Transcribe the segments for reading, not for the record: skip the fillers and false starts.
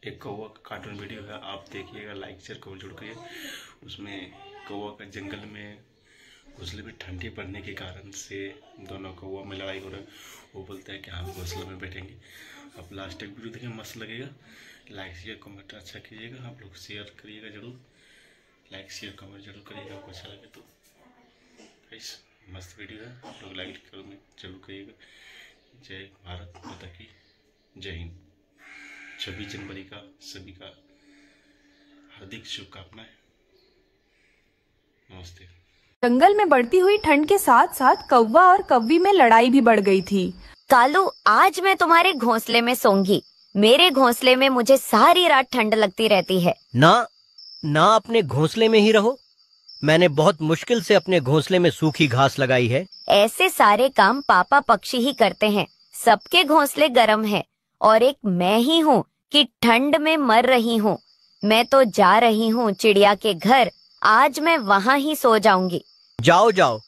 एक कौवा का कार्टून वीडियो है, आप देखिएगा, लाइक शेयर कमेंट जरूर करिए। उसमें कौवा का जंगल में घोंसले में ठंडी पड़ने के कारण से दोनों कौवा में लड़ाई हो रहा है। वो बोलता है कि हम घोंसले में बैठेंगे। आप लास्ट तक वीडियो देखें, मस्त लगेगा। लाइक शेयर कमेंट अच्छा कीजिएगा, आप लोग शेयर करिएगा जरूर, लाइक शेयर कमेंट जरूर करिएगा आपको अच्छा लगे तो। मस्त वीडियो है, आप लोग लाइक कमेंट जरूर करिएगा। जय भारत माता की, जय हिंद। 26 जनवरी का सभी का हार्दिक शुभकामनाएं। नमस्ते। जंगल में बढ़ती हुई ठंड के साथ साथ कौवा और कौवी में लड़ाई भी बढ़ गई थी। कालू, आज मैं तुम्हारे घोंसले में सोऊंगी। मेरे घोंसले में मुझे सारी रात ठंड लगती रहती है। ना अपने घोंसले में ही रहो। मैंने बहुत मुश्किल से अपने घोंसले में सूखी घास लगाई है। ऐसे सारे काम पापा पक्षी ही करते हैं। सबके घोंसले गर्म है और एक मैं ही हूँ कि ठंड में मर रही हूँ। मैं तो जा रही हूँ चिड़िया के घर। आज मैं वहाँ ही सो जाऊंगी। जाओ,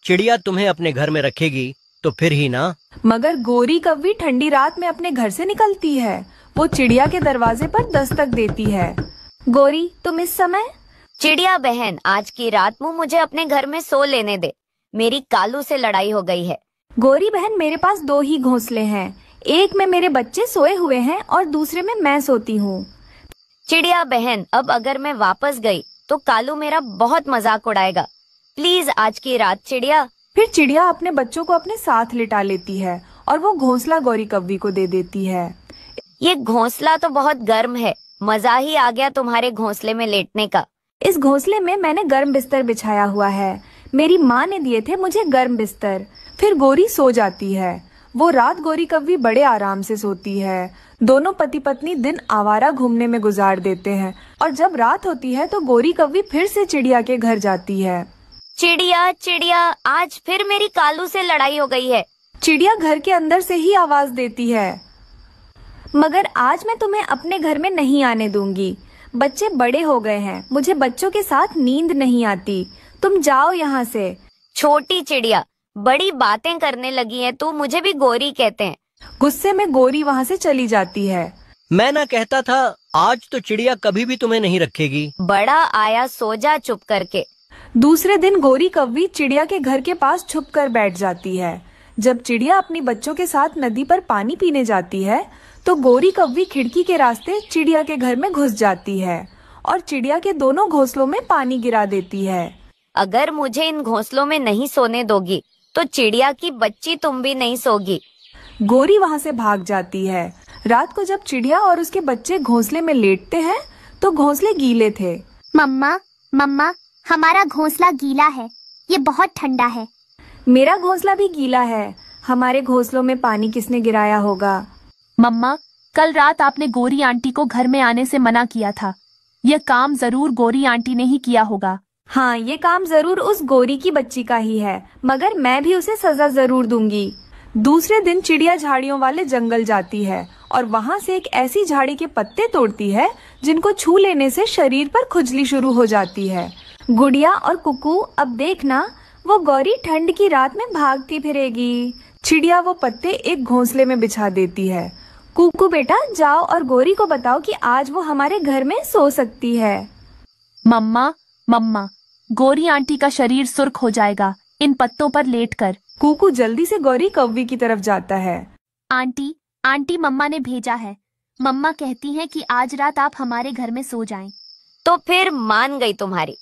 चिड़िया तुम्हें अपने घर में रखेगी तो फिर ही ना। मगर गोरी कौवी ठंडी रात में अपने घर से निकलती है। वो चिड़िया के दरवाजे पर दस्तक देती है। गोरी, तुम इस समय? चिड़िया बहन, आज की रात मुझे अपने घर में सो लेने दे। मेरी कालू से लड़ाई हो गई है। गोरी बहन, मेरे पास 2 ही घोंसले हैं। एक में मेरे बच्चे सोए हुए हैं और दूसरे में मैं सोती हूँ। चिड़िया बहन, अब अगर मैं वापस गई तो कालू मेरा बहुत मजाक उड़ाएगा। प्लीज आज की रात चिड़िया। फिर चिड़िया अपने बच्चों को अपने साथ लिटा लेती है और वो घोंसला गोरी कौवी को दे देती है। ये घोंसला तो बहुत गर्म है। मजा ही आ गया तुम्हारे घोंसले में लेटने का। इस घोंसले में मैंने गर्म बिस्तर बिछाया हुआ है। मेरी माँ ने दिए थे मुझे गर्म बिस्तर। फिर गोरी सो जाती है। वो रात गोरी कौवी बड़े आराम से सोती है। दोनों पति पत्नी दिन आवारा घूमने में गुजार देते हैं और जब रात होती है तो गोरी कौवी फिर से चिड़िया के घर जाती है। चिड़िया, आज फिर मेरी कालू से लड़ाई हो गई है। चिड़िया घर के अंदर से ही आवाज देती है, मगर आज मैं तुम्हें अपने घर में नहीं आने दूंगी। बच्चे बड़े हो गए हैं, मुझे बच्चों के साथ नींद नहीं आती। तुम जाओ यहाँ से। छोटी चिड़िया, बड़ी बातें करने लगी है तू। मुझे भी गोरी कहते हैं। गुस्से में गोरी वहाँ से चली जाती है। मैं ना कहता था, आज तो चिड़िया कभी भी तुम्हें नहीं रखेगी। बड़ा आया, सो जा चुप करके। दूसरे दिन गोरी कौवी चिड़िया के घर के पास छुप कर बैठ जाती है। जब चिड़िया अपनी बच्चों के साथ नदी पर पानी पीने जाती है तो गोरी कौवी खिड़की के रास्ते चिड़िया के घर में घुस जाती है और चिड़िया के दोनों घोंसलों में पानी गिरा देती है। अगर मुझे इन घोंसलों में नहीं सोने दोगी तो चिड़िया की बच्ची तुम भी नहीं सोगी। गोरी वहाँ से भाग जाती है। रात को जब चिड़िया और उसके बच्चे घोंसले में लेटते हैं तो घोंसले गीले थे। मम्मा, हमारा घोंसला गीला है। ये बहुत ठंडा है। मेरा घोंसला भी गीला है। हमारे घोंसलों में पानी किसने गिराया होगा? मम्मा, कल रात आपने गोरी आंटी को घर में आने से मना किया था। यह काम जरूर गोरी आंटी ने ही किया होगा। हाँ, ये काम जरूर उस गोरी की बच्ची का ही है, मगर मैं भी उसे सजा जरूर दूंगी। दूसरे दिन चिड़िया झाड़ियों वाले जंगल जाती है और वहाँ से एक ऐसी झाड़ी के पत्ते तोड़ती है जिनको छू लेने से शरीर पर खुजली शुरू हो जाती है। गुड़िया और कुकू, अब देखना, वो गौरी ठंड की रात में भागती फिरेगी। चिड़िया वो पत्ते एक घोंसले में बिछा देती है। कुकू बेटा, जाओ और गोरी को बताओ कि आज वो हमारे घर में सो सकती है। मम्मा, गोरी आंटी का शरीर सुर्ख हो जाएगा इन पत्तों पर लेटकर। कुकू जल्दी से गोरी कौवी की तरफ जाता है। आंटी, मम्मा ने भेजा है। मम्मा कहती हैं कि आज रात आप हमारे घर में सो जाएं। तो फिर मान गई तुम्हारी।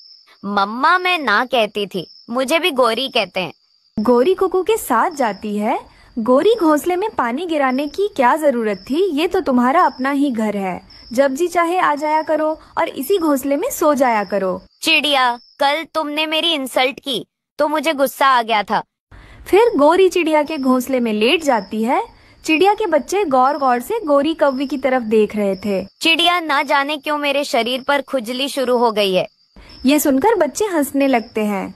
मम्मा मैं ना कहती थी, मुझे भी गोरी कहते हैं। गोरी कुकू के साथ जाती है। गोरी, घोंसले में पानी गिराने की क्या जरूरत थी? ये तो तुम्हारा अपना ही घर है। जब जी चाहे आ जाया करो और इसी घोंसले में सो जाया करो। चिड़िया, कल तुमने मेरी इंसल्ट की तो मुझे गुस्सा आ गया था। फिर गोरी चिड़िया के घोंसले में लेट जाती है। चिड़िया के बच्चे गौर गौर से गोरी कौवी की तरफ देख रहे थे। चिड़िया, ना जाने क्यों मेरे शरीर पर खुजली शुरू हो गई है। ये सुनकर बच्चे हंसने लगते हैं।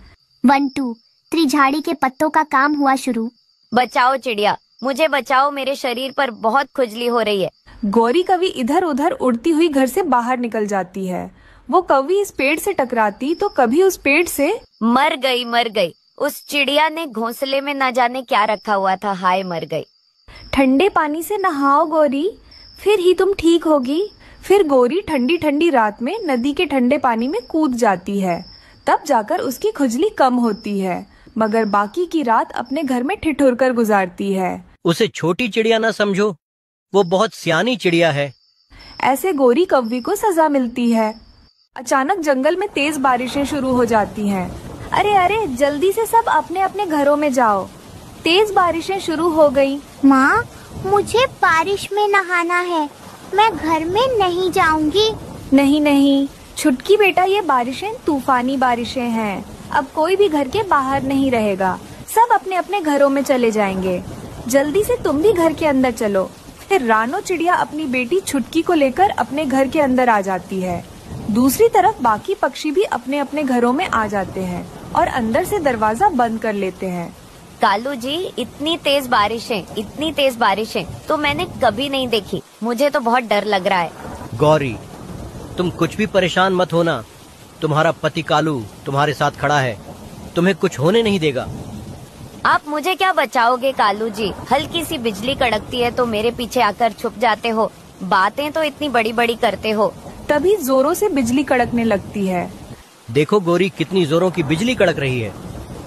1 2 त्रिझाड़ी के पत्तों का काम हुआ शुरू। बचाओ चिड़िया, मुझे बचाओ, मेरे शरीर पर बहुत खुजली हो रही है। गोरी कौवी इधर उधर उड़ती हुई घर से बाहर निकल जाती है। वो कौवी इस पेड़ से टकराती तो कभी उस पेड़ से मर गई। उस चिड़िया ने घोंसले में न जाने क्या रखा हुआ था। हाय, मर गई। ठंडे पानी से नहाओ गोरी, फिर ही तुम ठीक होगी। फिर गौरी ठंडी ठंडी रात में नदी के ठंडे पानी में कूद जाती है। तब जाकर उसकी खुजली कम होती है, मगर बाकी की रात अपने घर में ठिठुर कर गुजारती है। उसे छोटी चिड़िया ना समझो, वो बहुत सियानी चिड़िया है। ऐसे गौरी कौवी को सजा मिलती है। अचानक जंगल में तेज बारिशें शुरू हो जाती हैं। अरे अरे, जल्दी से सब अपने अपने घरों में जाओ। तेज बारिशें शुरू हो गई। माँ, मुझे बारिश में नहाना है, मैं घर में नहीं जाऊंगी। नहीं नहीं छुटकी बेटा, ये बारिशें तूफानी बारिशें हैं। अब कोई भी घर के बाहर नहीं रहेगा, सब अपने अपने घरों में चले जाएंगे। जल्दी से तुम भी घर के अंदर चलो। फिर रानो चिड़िया अपनी बेटी छुटकी को लेकर अपने घर के अंदर आ जाती है। दूसरी तरफ बाकी पक्षी भी अपने अपने घरों में आ जाते हैं और अंदर से दरवाजा बंद कर लेते हैं। कालू जी, इतनी तेज बारिशें तो मैंने कभी नहीं देखी। मुझे तो बहुत डर लग रहा है। गौरी, तुम कुछ भी परेशान मत होना। तुम्हारा पति कालू तुम्हारे साथ खड़ा है, तुम्हें कुछ होने नहीं देगा। आप मुझे क्या बचाओगे कालू जी? हल्की सी बिजली कड़कती है तो मेरे पीछे आकर छुप जाते हो, बातें तो इतनी बड़ी बड़ी करते हो। तभी जोरों से बिजली कड़कने लगती है। देखो गौरी, कितनी जोरों की बिजली कड़क रही है।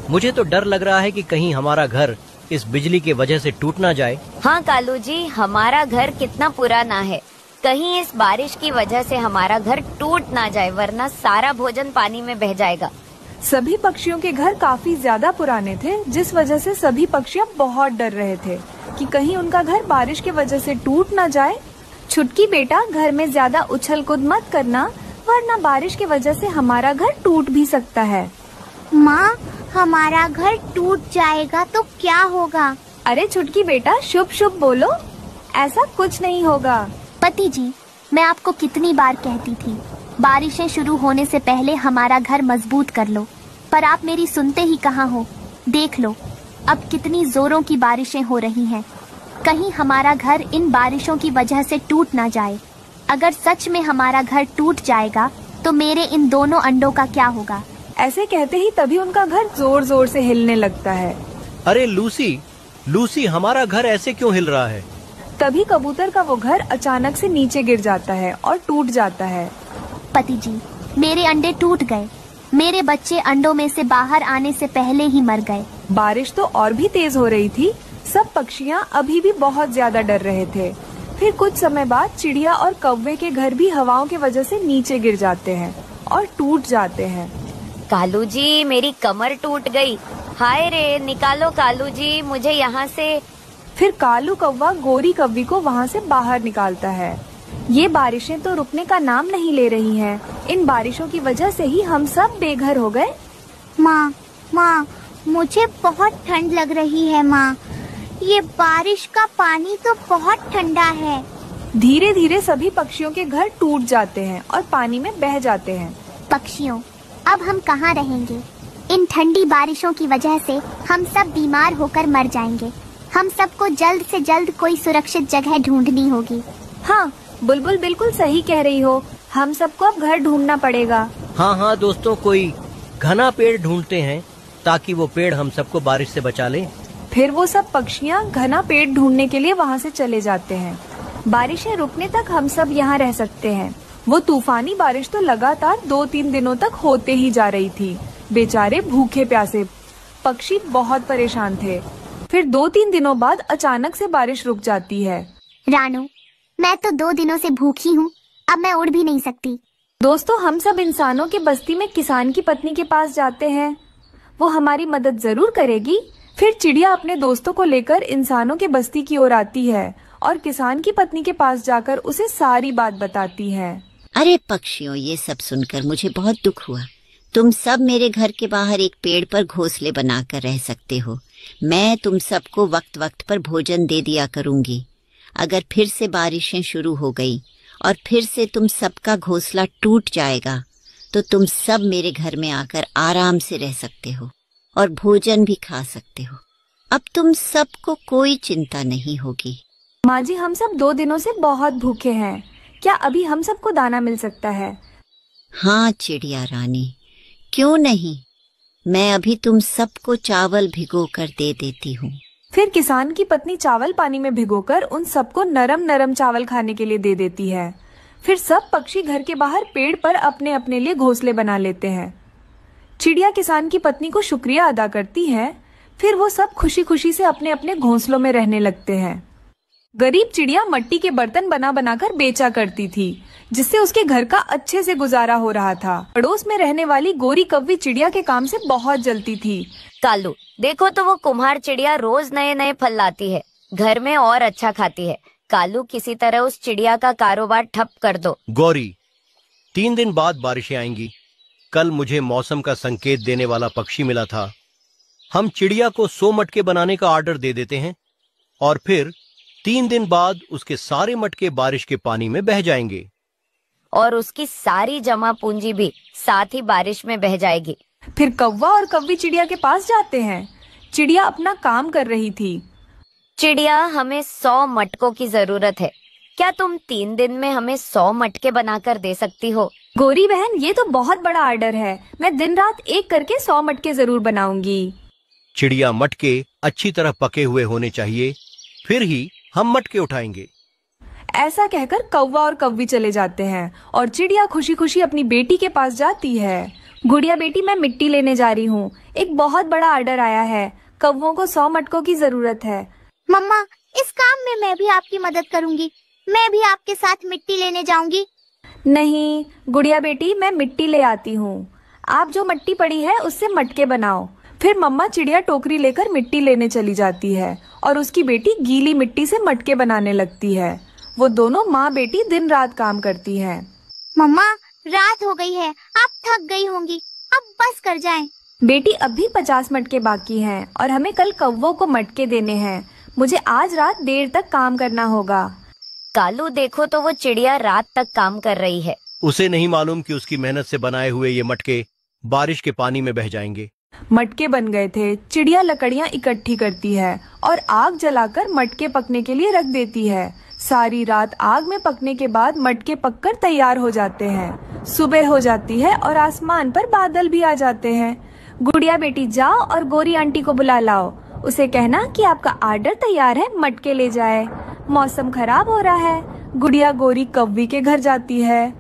मुझे तो डर लग रहा है कि कहीं हमारा घर इस बिजली की वजह से टूट ना जाए। हाँ कालू जी, हमारा घर कितना पुराना है, कहीं इस बारिश की वजह से हमारा घर टूट ना जाए, वरना सारा भोजन पानी में बह जाएगा। सभी पक्षियों के घर काफी ज्यादा पुराने थे, जिस वजह से सभी पक्षियाँ बहुत डर रहे थे कि कहीं उनका घर बारिश की वजह से टूट ना जाए। छुटकी बेटा, घर में ज्यादा उछल कूद मत करना, वरना बारिश की वजह से हमारा घर टूट भी सकता है। माँ, हमारा घर टूट जाएगा तो क्या होगा? अरे छुटकी बेटा, शुभ शुभ बोलो, ऐसा कुछ नहीं होगा। पति जी, मैं आपको कितनी बार कहती थी, बारिशें शुरू होने से पहले हमारा घर मजबूत कर लो, पर आप मेरी सुनते ही कहाँ हो। देख लो, अब कितनी जोरों की बारिशें हो रही हैं। कहीं हमारा घर इन बारिशों की वजह से टूट ना जाए। अगर सच में हमारा घर टूट जाएगा तो मेरे इन दोनों अंडों का क्या होगा? ऐसे कहते ही तभी उनका घर जोर जोर से हिलने लगता है। अरे लूसी, हमारा घर ऐसे क्यों हिल रहा है? तभी कबूतर का वो घर अचानक से नीचे गिर जाता है और टूट जाता है। पति जी, मेरे अंडे टूट गए। मेरे बच्चे अंडों में से बाहर आने से पहले ही मर गए। बारिश तो और भी तेज हो रही थी। सब पक्षियाँ अभी भी बहुत ज्यादा डर रहे थे। फिर कुछ समय बाद चिड़िया और कौवे के घर भी हवाओं की वजह से नीचे गिर जाते हैं और टूट जाते हैं। कालू जी, मेरी कमर टूट गई। हाय रे, निकालो कालू जी मुझे यहाँ से। फिर कालू कौवा गौरी कौवी को वहाँ से बाहर निकालता है। ये बारिशें तो रुकने का नाम नहीं ले रही हैं। इन बारिशों की वजह से ही हम सब बेघर हो गए। माँ, मुझे बहुत ठंड लग रही है। माँ, ये बारिश का पानी तो बहुत ठंडा है। धीरे धीरे सभी पक्षियों के घर टूट जाते हैं और पानी में बह जाते हैं। पक्षियों, अब हम कहाँ रहेंगे? इन ठंडी बारिशों की वजह से हम सब बीमार होकर मर जाएंगे। हम सबको जल्द से जल्द कोई सुरक्षित जगह ढूंढनी होगी। हाँ, बुलबुल बिल्कुल सही कह रही हो। हम सबको अब घर ढूंढना पड़ेगा। हाँ दोस्तों, कोई घना पेड़ ढूंढते हैं ताकि वो पेड़ हम सबको बारिश से बचा ले। फिर वो सब पक्षियाँ घना पेड़ ढूंढने के लिए वहाँ से चले जाते हैं। बारिशें रुकने तक हम सब यहाँ रह सकते हैं। वो तूफानी बारिश तो लगातार 2-3 दिनों तक होते ही जा रही थी। बेचारे भूखे प्यासे पक्षी बहुत परेशान थे। फिर 2-3 दिनों बाद अचानक से बारिश रुक जाती है। रानू, मैं तो 2 दिनों से भूखी हूँ, अब मैं उड़ भी नहीं सकती। दोस्तों, हम सब इंसानों के बस्ती में किसान की पत्नी के पास जाते हैं। वो हमारी मदद जरूर करेगी। फिर चिड़िया अपने दोस्तों को लेकर इंसानों के बस्ती की ओर आती है और किसान की पत्नी के पास जाकर उसे सारी बात बताती है। अरे पक्षियों, ये सब सुनकर मुझे बहुत दुख हुआ। तुम सब मेरे घर के बाहर एक पेड़ पर घोंसले बनाकर रह सकते हो। मैं तुम सबको वक्त वक्त पर भोजन दे दिया करूंगी। अगर फिर से बारिशें शुरू हो गई और फिर से तुम सबका घोंसला टूट जाएगा तो तुम सब मेरे घर में आकर आराम से रह सकते हो और भोजन भी खा सकते हो। अब तुम सबको कोई चिंता नहीं होगी। माँ जी, हम सब 2 दिनों से बहुत भूखे हैं। क्या अभी हम सबको दाना मिल सकता है? हाँ चिड़िया रानी, क्यों नहीं। मैं अभी तुम सबको चावल भिगो कर दे देती हूँ। फिर किसान की पत्नी चावल पानी में भिगोकर उन सबको नरम नरम चावल खाने के लिए दे देती है। फिर सब पक्षी घर के बाहर पेड़ पर अपने अपने लिए घोंसले बना लेते हैं। चिड़िया किसान की पत्नी को शुक्रिया अदा करती है। फिर वो सब खुशी खुशी से अपने अपने घोंसलों में रहने लगते हैं। गरीब चिड़िया मिट्टी के बर्तन बना बनाकर बेचा करती थी, जिससे उसके घर का अच्छे से गुजारा हो रहा था। पड़ोस में रहने वाली गोरी कव्वी चिड़िया के काम से बहुत जलती थी। कालू, देखो तो वो कुम्हार चिड़िया रोज नए नए फल लाती है, घर में और अच्छा खाती है। कालू, किसी तरह उस चिड़िया का कारोबार ठप कर दो। गौरी, 3 दिन बाद बारिशें आएंगी। कल मुझे मौसम का संकेत देने वाला पक्षी मिला था। हम चिड़िया को 100 मटके बनाने का ऑर्डर दे देते हैं और फिर 3 दिन बाद उसके सारे मटके बारिश के पानी में बह जाएंगे और उसकी सारी जमा पूंजी भी साथ ही बारिश में बह जाएगी। फिर कौवा और कव्वी चिड़िया के पास जाते हैं। चिड़िया अपना काम कर रही थी। चिड़िया, हमें 100 मटकों की जरूरत है। क्या तुम 3 दिन में हमें 100 मटके बनाकर दे सकती हो? गोरी बहन, ये तो बहुत बड़ा ऑर्डर है। मैं दिन रात एक करके 100 मटके जरूर बनाऊंगी। चिड़िया, मटके अच्छी तरह पके हुए होने चाहिए, फिर ही हम मटके उठाएंगे। ऐसा कहकर कौवा और कव्वी चले जाते हैं और चिड़िया खुशी खुशी अपनी बेटी के पास जाती है। गुड़िया बेटी, मैं मिट्टी लेने जा रही हूँ। एक बहुत बड़ा ऑर्डर आया है। कौवों को 100 मटकों की जरूरत है। मम्मा, इस काम में मैं भी आपकी मदद करूंगी। मैं भी आपके साथ मिट्टी लेने जाऊंगी। नहीं गुड़िया बेटी, मैं मिट्टी ले आती हूँ। आप जो मिट्टी पड़ी है उससे मटके बनाओ। फिर मम्मा चिड़िया टोकरी लेकर मिट्टी लेने चली जाती है और उसकी बेटी गीली मिट्टी से मटके बनाने लगती है। वो दोनों माँ बेटी दिन रात काम करती हैं। मम्मा, रात हो गई है, आप थक गई होंगी, अब बस कर जाएं। बेटी, अभी 50 मटके बाकी हैं और हमें कल कौवों को मटके देने हैं। मुझे आज रात देर तक काम करना होगा। कालू, देखो तो वो चिड़िया रात तक काम कर रही है। उसे नहीं मालूम कि उसकी मेहनत से बनाए हुए ये मटके बारिश के पानी में बह जाएंगे। मटके बन गए थे। चिड़िया लकड़ियाँ इकट्ठी करती है और आग जलाकर मटके पकने के लिए रख देती है। सारी रात आग में पकने के बाद मटके पककर तैयार हो जाते हैं। सुबह हो जाती है और आसमान पर बादल भी आ जाते हैं। गुड़िया बेटी, जाओ और गोरी आंटी को बुला लाओ। उसे कहना कि आपका ऑर्डर तैयार है, मटके ले जाए। मौसम खराब हो रहा है। गुड़िया गोरी कव्वी के घर जाती है।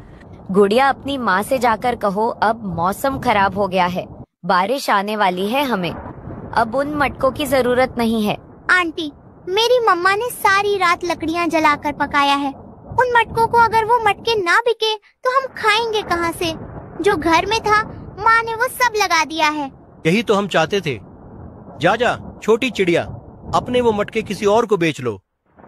गुड़िया, अपनी माँ से जाकर कहो अब मौसम खराब हो गया है, बारिश आने वाली है, हमें अब उन मटकों की जरूरत नहीं है। आंटी, मेरी मम्मा ने सारी रात लकड़ियाँ जलाकर पकाया है। उन मटकों को अगर वो मटके ना बिके तो हम खाएंगे कहाँ से? जो घर में था माँ ने वो सब लगा दिया है। यही तो हम चाहते थे। जा जा छोटी चिड़िया, अपने वो मटके किसी और को बेच लो।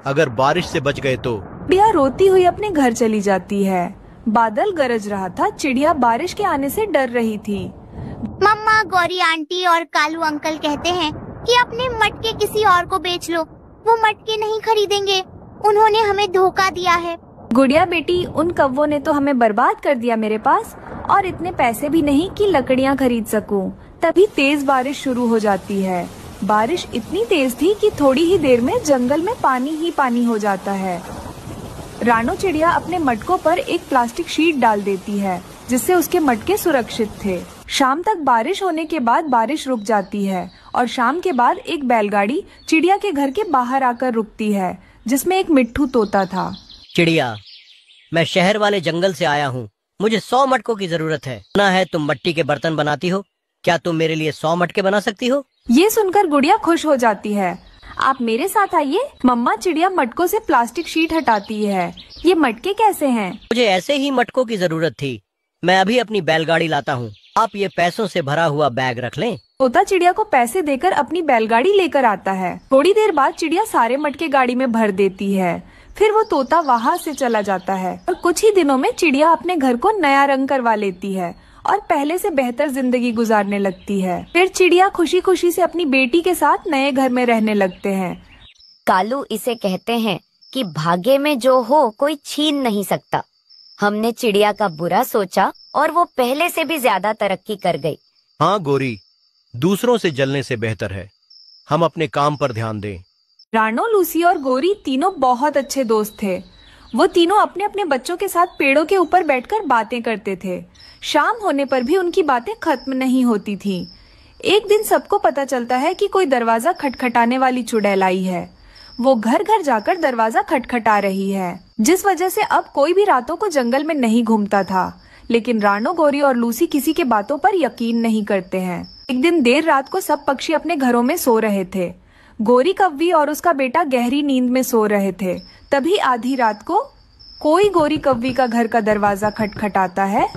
अगर बारिश से बच गए तो। चिड़िया रोती हुई अपने घर चली जाती है। बादल गरज रहा था। चिड़िया बारिश के आने से डर रही थी। मम्मा, गौरी आंटी और कालू अंकल कहते हैं कि अपने मटके किसी और को बेच लो। वो मटके नहीं खरीदेंगे, उन्होंने हमें धोखा दिया है। गुड़िया बेटी, उन कौवों ने तो हमें बर्बाद कर दिया मेरे पास, और इतने पैसे भी नहीं कि लकड़ियाँ खरीद सकूं। तभी तेज बारिश शुरू हो जाती है। बारिश इतनी तेज थी कि थोड़ी ही देर में जंगल में पानी ही पानी हो जाता है। रानो चिड़िया अपने मटकों पर एक प्लास्टिक शीट डाल देती है, जिससे उसके मटके सुरक्षित थे। शाम तक बारिश होने के बाद बारिश रुक जाती है और शाम के बाद एक बैलगाड़ी चिड़िया के घर के बाहर आकर रुकती है, जिसमें एक मिट्ठू तोता था। चिड़िया, मैं शहर वाले जंगल से आया हूँ। मुझे 100 मटकों की जरूरत है। सुना है तुम मिट्टी के बर्तन बनाती हो। क्या तुम मेरे लिए 100 मटके बना सकती हो? ये सुनकर गुड़िया खुश हो जाती है। आप मेरे साथ आइए। मम्मा चिड़िया मटकों से प्लास्टिक शीट हटाती है। ये मटके कैसे हैं? मुझे ऐसे ही मटकों की जरूरत थी। मैं अभी अपनी बैलगाड़ी लाता हूँ। आप ये पैसों से भरा हुआ बैग रख लें। तोता चिड़िया को पैसे देकर अपनी बैलगाड़ी लेकर आता है। थोड़ी देर बाद चिड़िया सारे मटके गाड़ी में भर देती है। फिर वो तोता वहाँ से चला जाता है और कुछ ही दिनों में चिड़िया अपने घर को नया रंग करवा लेती है और पहले से बेहतर जिंदगी गुजारने लगती है। फिर चिड़िया खुशी खुशी से अपनी बेटी के साथ नए घर में रहने लगते हैं। कालू, इसे कहते हैं कि भाग्य में जो हो कोई छीन नहीं सकता। हमने चिड़िया का बुरा सोचा और वो पहले से भी ज्यादा तरक्की कर गई। हाँ गोरी, दूसरों से जलने से बेहतर है हम अपने काम पर ध्यान दें। रानो, लूसी और गोरी तीनों बहुत अच्छे दोस्त थे। वो तीनों अपने अपने बच्चों के साथ पेड़ों के ऊपर बैठकर बातें करते थे। शाम होने पर भी उनकी बातें खत्म नहीं होती थीं। एक दिन सबको पता चलता है कि कोई दरवाजा खटखटाने वाली चुड़ैल आई है। वो घर घर जाकर दरवाजा खटखटा रही है, जिस वजह से अब कोई भी रातों को जंगल में नहीं घूमता था। लेकिन रानो, गौरी और लूसी किसी के बातों पर यकीन नहीं करते हैं। एक दिन देर रात को सब पक्षी अपने घरों में सो रहे थे। गौरी कव्वी और उसका बेटा गहरी नींद में सो रहे थे। तभी आधी रात को कोई गौरी कव्वी का घर का दरवाजा खटखटाता है।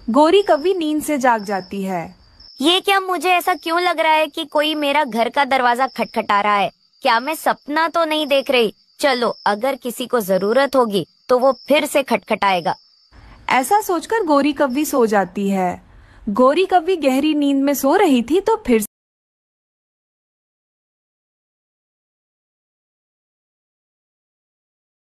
गौरी कव्वी नींद से जाग जाती है। ये क्या, मुझे ऐसा क्यों लग रहा है कि कोई मेरा घर का दरवाजा खटखटा रहा है? क्या मैं सपना तो नहीं देख रही? चलो, अगर किसी को जरूरत होगी तो वो फिर से खटखटाएगा। ऐसा सोचकर गौरी कव्वी सो जाती है। गौरी कव्वी गहरी नींद में सो रही थी तो फिर